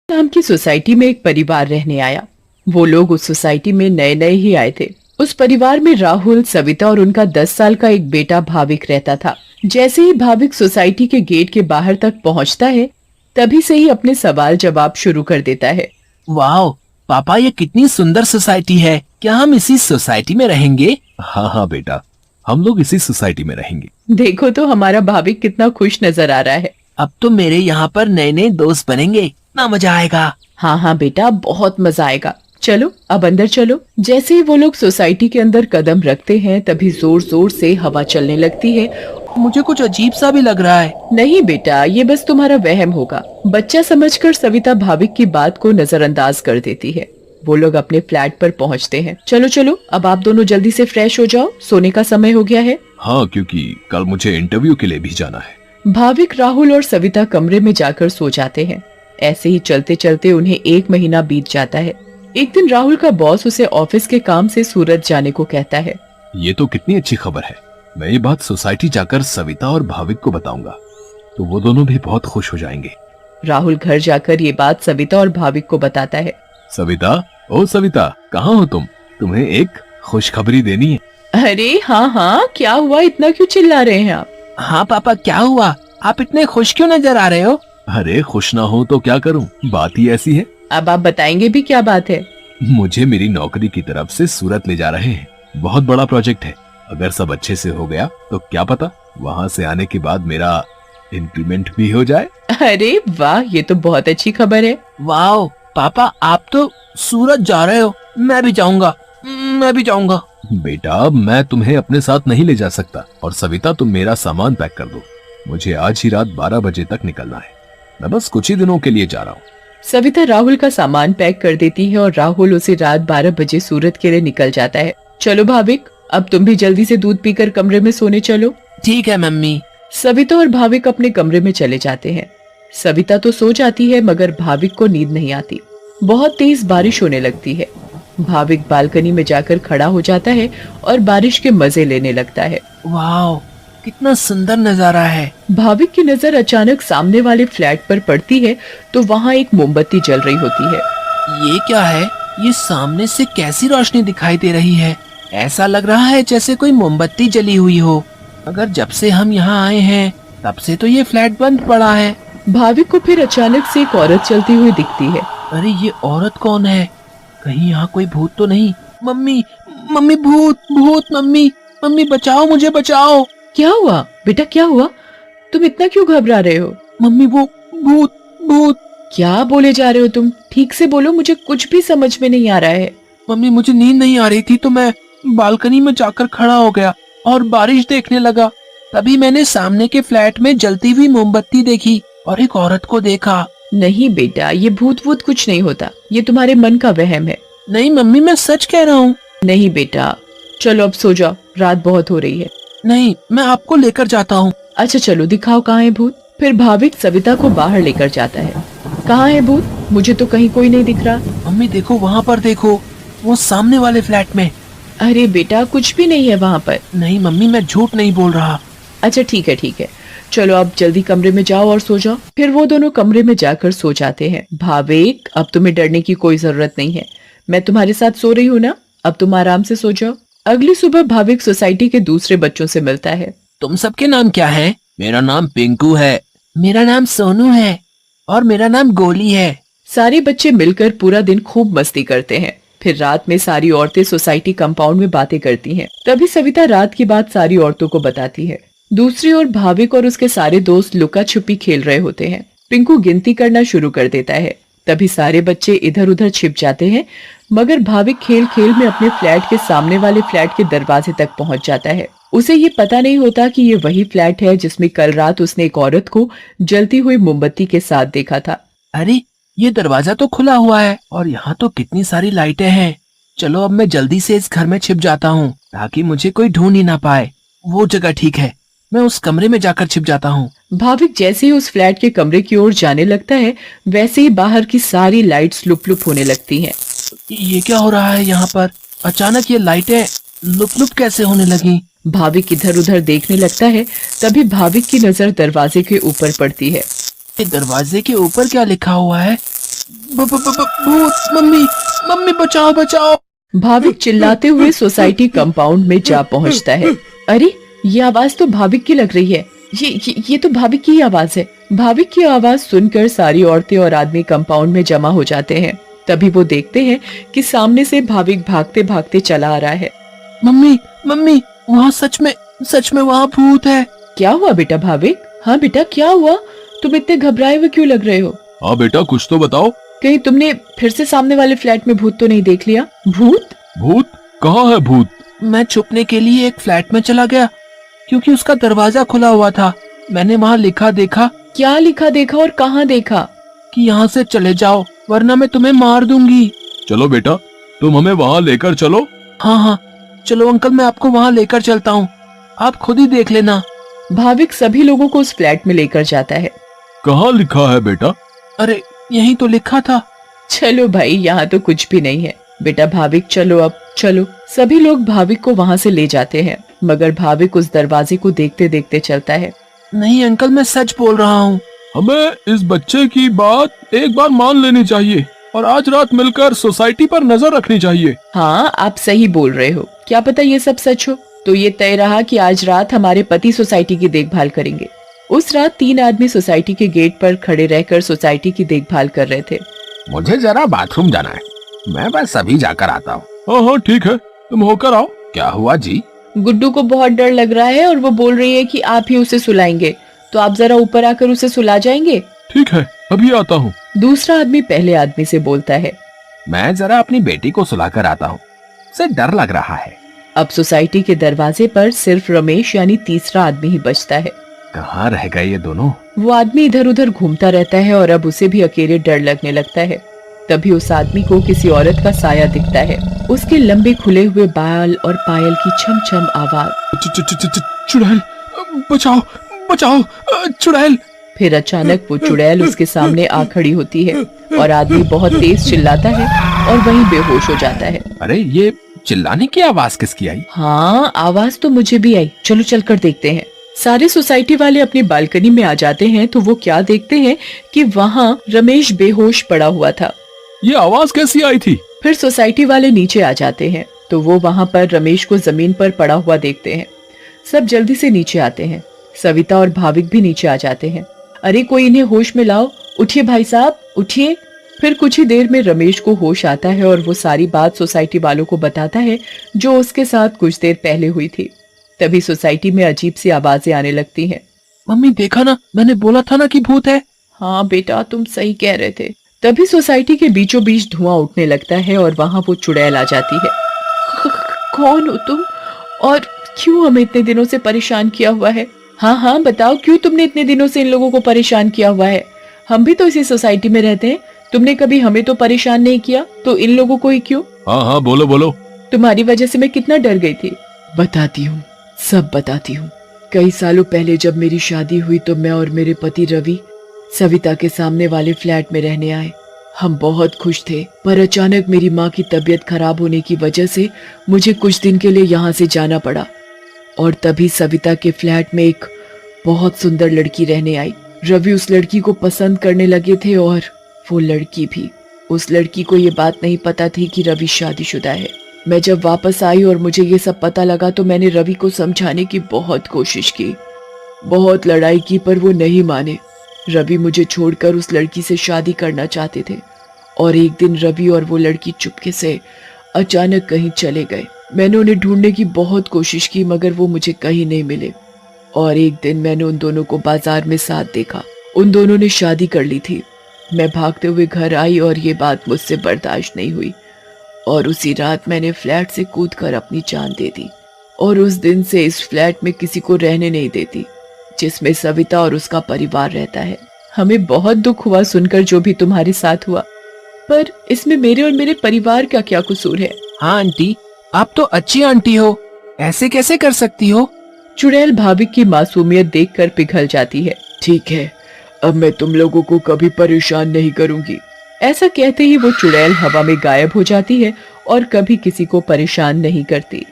नाम की सोसाइटी में एक परिवार रहने आया। वो लोग उस सोसाइटी में नए नए ही आए थे। उस परिवार में राहुल, सविता और उनका 10 साल का एक बेटा भाविक रहता था। जैसे ही भाविक सोसाइटी के गेट के बाहर तक पहुंचता है, तभी से ही अपने सवाल जवाब शुरू कर देता है। वाह पापा, ये कितनी सुंदर सोसाइटी है। क्या हम इसी सोसाइटी में रहेंगे? हाँ हाँ बेटा, हम लोग इसी सोसाइटी में रहेंगे। देखो तो हमारा भाविक कितना खुश नजर आ रहा है। अब तो मेरे यहाँ पर नए नए दोस्त बनेंगे, इतना मजा आएगा। हाँ हाँ बेटा, बहुत मजा आएगा। चलो अब अंदर चलो। जैसे ही वो लोग सोसाइटी के अंदर कदम रखते हैं, तभी जोर जोर से हवा चलने लगती है। मुझे कुछ अजीब सा भी लग रहा है। नहीं बेटा, ये बस तुम्हारा वहम होगा। बच्चा समझकर सविता भाविक की बात को नजरअंदाज कर देती है। वो लोग अपने फ्लैट पर पहुंचते हैं। चलो चलो, अब आप दोनों जल्दी से फ्रेश हो जाओ, सोने का समय हो गया है। हाँ, क्योंकि कल मुझे इंटरव्यू के लिए भी जाना है। भाविक, राहुल और सविता कमरे में जाकर सो जाते हैं। ऐसे ही चलते चलते उन्हें 1 महीना बीत जाता है। एक दिन राहुल का बॉस उसे ऑफिस के काम से सूरत जाने को कहता है। ये तो कितनी अच्छी खबर है। मैं ये बात सोसाइटी जाकर सविता और भाविक को बताऊंगा, तो वो दोनों भी बहुत खुश हो जाएंगे। राहुल घर जाकर ये बात सविता और भाविक को बताता है। सविता, ओ सविता, कहाँ हो तुम? तुम्हें एक खुशखबरी देनी है। अरे हाँ हाँ, क्या हुआ? इतना क्यों चिल्ला रहे हैं आप? हाँ पापा, क्या हुआ? आप इतने खुश क्यों नजर आ रहे हो? अरे खुश ना हो तो क्या करूं, बात ही ऐसी है। अब आप बताएंगे भी, क्या बात है? मुझे मेरी नौकरी की तरफ से सूरत ले जा रहे हैं। बहुत बड़ा प्रोजेक्ट है। अगर सब अच्छे से हो गया तो क्या पता वहाँ से आने के बाद मेरा इंक्रीमेंट भी हो जाए। अरे वाह, ये तो बहुत अच्छी खबर है। वाह पापा, आप तो सूरत जा रहे हो। मैं भी जाऊंगा, मैं भी जाऊंगा। बेटा, मैं तुम्हें अपने साथ नहीं ले जा सकता। और सविता, तुम मेरा सामान पैक कर दो। मुझे आज ही रात 12 बजे तक निकलना है। मैं बस कुछ ही दिनों के लिए जा रहा हूँ। सविता राहुल का सामान पैक कर देती है और राहुल उसे रात 12 बजे सूरत के लिए निकल जाता है। चलो भाविक, अब तुम भी जल्दी से दूध पीकर कमरे में सोने चलो। ठीक है मम्मी। सविता और भाविक अपने कमरे में चले जाते हैं। सविता तो सो जाती है, मगर भाविक को नींद नहीं आती। बहुत तेज बारिश होने लगती है। भाविक बालकनी में जाकर खड़ा हो जाता है और बारिश के मजे लेने लगता है। वाह, कितना सुंदर नजारा है। भाविक की नजर अचानक सामने वाले फ्लैट पर पड़ती है, तो वहाँ एक मोमबत्ती जल रही होती है। ये क्या है? ये सामने से कैसी रोशनी दिखाई दे रही है? ऐसा लग रहा है जैसे कोई मोमबत्ती जली हुई हो। अगर जब से हम यहाँ आए हैं तब से तो ये फ्लैट बंद पड़ा है। भाविक को फिर अचानक से एक औरत चलती हुई दिखती है। अरे ये औरत कौन है? कहीं यहाँ कोई भूत तो नहीं? मम्मी, मम्मी, भूत, भूत, मम्मी, मम्मी बचाओ, मुझे बचाओ। क्या हुआ बेटा, क्या हुआ? तुम इतना क्यों घबरा रहे हो? मम्मी, वो भूत, भूत। क्या बोले जा रहे हो तुम? ठीक से बोलो, मुझे कुछ भी समझ में नहीं आ रहा है। मम्मी, मुझे नींद नहीं आ रही थी तो मैं बालकनी में जाकर खड़ा हो गया और बारिश देखने लगा। तभी मैंने सामने के फ्लैट में जलती हुई मोमबत्ती देखी और एक औरत को देखा। नहीं बेटा, ये भूत वूत कुछ नहीं होता। ये तुम्हारे मन का वहम है। नहीं मम्मी, मैं सच कह रहा हूँ। नहीं बेटा, चलो अब सो जाओ, रात बहुत हो रही है। नहीं, मैं आपको लेकर जाता हूँ। अच्छा चलो, दिखाओ कहाँ है भूत। फिर भाविक सविता को बाहर लेकर जाता है। कहाँ है भूत? मुझे तो कहीं कोई नहीं दिख रहा। मम्मी देखो, वहाँ पर देखो, वो सामने वाले फ्लैट में। अरे बेटा, कुछ भी नहीं है वहाँ पर। नहीं मम्मी, मैं झूठ नहीं बोल रहा। अच्छा ठीक है ठीक है, चलो अब जल्दी कमरे में जाओ और सो जाओ। फिर वो दोनों कमरे में जाकर सो जाते हैं। भाविक, अब तुम्हें डरने की कोई जरूरत नहीं है। मैं तुम्हारे साथ सो रही हूँ ना, अब तुम आराम से सो जाओ। अगली सुबह भाविक सोसाइटी के दूसरे बच्चों से मिलता है। तुम सबके नाम क्या है? मेरा नाम पिंकू है। मेरा नाम सोनू है। और मेरा नाम गोली है। सारे बच्चे मिलकर पूरा दिन खूब मस्ती करते हैं। फिर रात में सारी औरतें सोसाइटी कंपाउंड में बातें करती हैं। तभी सविता रात की बात सारी औरतों को बताती है। दूसरी ओर भाविक और उसके सारे दोस्त लुका छुपी खेल रहे होते हैं। पिंकू गिनती करना शुरू कर देता है। तभी सारे बच्चे इधर उधर छिप जाते हैं, मगर भाविक खेल खेल में अपने फ्लैट के सामने वाले फ्लैट के दरवाजे तक पहुंच जाता है। उसे ये पता नहीं होता कि ये वही फ्लैट है जिसमें कल रात उसने एक औरत को जलती हुई मोमबत्ती के साथ देखा था। अरे, ये दरवाजा तो खुला हुआ है और यहाँ तो कितनी सारी लाइटें हैं। चलो अब मैं जल्दी से इस घर में छिप जाता हूँ ताकि मुझे कोई ढूंढ ही ना पाए। वो जगह ठीक है, मैं उस कमरे में जाकर छिप जाता हूँ। भाविक जैसे ही उस फ्लैट के कमरे की ओर जाने लगता है, वैसे ही बाहर की सारी लाइट्स लुप लुप होने लगती हैं। ये क्या हो रहा है यहाँ पर? अचानक ये लाइटें लुप लुप कैसे होने लगी? भाविक इधर उधर देखने लगता है। तभी भाविक की नजर दरवाजे के ऊपर पड़ती है। ये दरवाजे के ऊपर क्या लिखा हुआ है? भूत, मम्मी मम्मी बचाओ बचाओ। भाविक चिल्लाते हुए सोसाइटी कंपाउंड में जा पहुंचता है। अरे, ये आवाज तो भाविक की लग रही है। ये तो भाविक की आवाज है। भाविक की आवाज सुनकर सारी औरतें और आदमी कंपाउंड में जमा हो जाते हैं। तभी वो देखते हैं कि सामने से भाविक भागते भागते चला आ रहा है। मम्मी मम्मी, वहाँ सच में वहाँ भूत है। क्या हुआ बेटा भाविक? हाँ बेटा, क्या हुआ? तुम इतने घबराए हुए क्यों लग रहे हो? हाँ बेटा, कुछ तो बताओ। कहीं तुमने फिर से सामने वाले फ्लैट में भूत तो नहीं देख लिया? भूत? भूत? कहाँ है भूत? मैं छुपने के लिए एक फ्लैट में चला गया क्योंकि उसका दरवाजा खुला हुआ था। मैंने वहाँ लिखा देखा। क्या लिखा देखा और कहाँ देखा? कि यहाँ से चले जाओ वरना मैं तुम्हें मार दूंगी। चलो बेटा, तुम हमें वहाँ लेकर चलो। हाँ हाँ, चलो अंकल, मैं आपको वहाँ लेकर चलता हूँ, आप खुद ही देख लेना। भाविक सभी लोगों को उस फ्लैट में लेकर जाता है। कहाँ लिखा है बेटा? अरे, यही तो लिखा था। चलो भाई, यहाँ तो कुछ भी नहीं है। बेटा भाविक, चलो अब चलो। सभी लोग भाविक को वहाँ से ले जाते हैं, मगर भाविक उस दरवाजे को देखते देखते चलता है। नहीं अंकल, मैं सच बोल रहा हूँ। हमें इस बच्चे की बात एक बार मान लेनी चाहिए और आज रात मिलकर सोसाइटी पर नजर रखनी चाहिए। हाँ, आप सही बोल रहे हो। क्या पता ये सब सच हो। तो ये तय रहा कि आज रात हमारे पति सोसाइटी की देखभाल करेंगे। उस रात 3 आदमी सोसाइटी के गेट पर खड़े रहकर सोसाइटी की देखभाल कर रहे थे। मुझे जरा बाथरूम जाना है, मैं बस अभी जाकर आता हूँ। हाँ हाँ ठीक है, तुम होकर आओ। क्या हुआ जी? गुड्डू को बहुत डर लग रहा है और वो बोल रही है कि आप ही उसे सुलाएंगे, तो आप जरा ऊपर आकर उसे सुला जाएंगे। ठीक है, अभी आता हूँ। दूसरा आदमी पहले आदमी से बोलता है। मैं जरा अपनी बेटी को सुलाकर आता हूँ, उसे डर लग रहा है। अब सोसाइटी के दरवाजे पर सिर्फ रमेश यानी तीसरा आदमी ही बचता है। कहाँ रह गए ये दोनों? वो आदमी इधर उधर घूमता रहता है और अब उसे भी अकेले डर लगने लगता है। तभी उस आदमी को किसी औरत का साया दिखता है। उसके लंबे खुले हुए बाल और पायल की छम छम आवाज। चुड़ैल, बचाओ बचाओ, चुड़ैल। फिर अचानक वो चुड़ैल उसके सामने आ खड़ी होती है और आदमी बहुत तेज चिल्लाता है और वहीं बेहोश हो जाता है। अरे, ये चिल्लाने की आवाज किसकी आई? हाँ, आवाज तो मुझे भी आई। चलो चलकर देखते हैं। सारे सोसाइटी वाले अपनी बालकनी में आ जाते हैं तो वो क्या देखते हैं कि वहाँ रमेश बेहोश पड़ा हुआ था। ये आवाज कैसी आई थी? फिर सोसाइटी वाले नीचे आ जाते हैं तो वो वहाँ पर रमेश को जमीन पर पड़ा हुआ देखते हैं। सब जल्दी से नीचे आते हैं। सविता और भाविक भी नीचे आ जाते हैं। अरे, कोई इन्हें होश में लाओ। उठिए भाई साहब, उठिए। फिर कुछ ही देर में रमेश को होश आता है और वो सारी बात सोसाइटी वालों को बताता है जो उसके साथ कुछ देर पहले हुई थी। तभी सोसाइटी में अजीब सी आवाजें आने लगती हैं। मम्मी देखा ना, मैंने बोला था ना कि भूत है। हाँ बेटा, तुम सही कह रहे थे। तभी सोसाइटी के बीचों बीच धुआं उठने लगता है और वहाँ वो चुड़ैल आ जाती है। कौन हो तुम और क्यों हमें इतने दिनों से परेशान किया हुआ है? हाँ हाँ बताओ, क्यों तुमने इतने दिनों से इन लोगों को परेशान किया हुआ है? हम भी तो इसी सोसाइटी में रहते हैं। तुमने कभी हमें तो परेशान नहीं किया, तो इन लोगों को ही क्यों? हाँ हाँ बोलो बोलो। तुम्हारी वजह से मैं कितना डर गई थी। बताती हूँ, सब बताती हूँ। कई सालों पहले जब मेरी शादी हुई तो मैं और मेरे पति रवि सविता के सामने वाले फ्लैट में रहने आए। हम बहुत खुश थे, पर अचानक मेरी माँ की तबीयत खराब होने की वजह से मुझे कुछ दिन के लिए यहाँ से जाना पड़ा। और तभी सविता के फ्लैट में एक बहुत सुंदर लड़की रहने आई। रवि उस लड़की को पसंद करने लगे थे और वो लड़की भी। उस लड़की को ये बात नहीं पता थी कि रवि शादीशुदा है। मैं जब वापस आई और मुझे ये सब पता लगा तो मैंने रवि को समझाने की बहुत कोशिश की, बहुत लड़ाई की, पर वो नहीं माने। रवि मुझे छोड़कर उस लड़की से शादी करना चाहते थे और एक दिन रवि और वो लड़की चुपके से अचानक कहीं चले गए। मैंने उन्हें ढूंढने की बहुत कोशिश की मगर वो मुझे कहीं नहीं मिले। और एक दिन मैंने उन दोनों को बाजार में साथ देखा। उन दोनों ने शादी कर ली थी। मैं भागते हुए घर आई और ये बात मुझसे बर्दाश्त नहीं हुई और उसी रात मैंने फ्लैट से कूदकर अपनी जान दे दी। और उस दिन से इस फ्लैट में किसी को रहने नहीं देती जिसमें सविता और उसका परिवार रहता है। हमें बहुत दुख हुआ सुनकर जो भी तुम्हारे साथ हुआ, पर इसमें मेरे और मेरे परिवार का क्या कसूर है? हाँ आंटी, आप तो अच्छी आंटी हो, ऐसे कैसे कर सकती हो? चुड़ैल भाविक की मासूमियत देखकर पिघल जाती है। ठीक है, अब मैं तुम लोगों को कभी परेशान नहीं करूंगी। ऐसा कहते ही वो चुड़ैल हवा में गायब हो जाती है और कभी किसी को परेशान नहीं करती।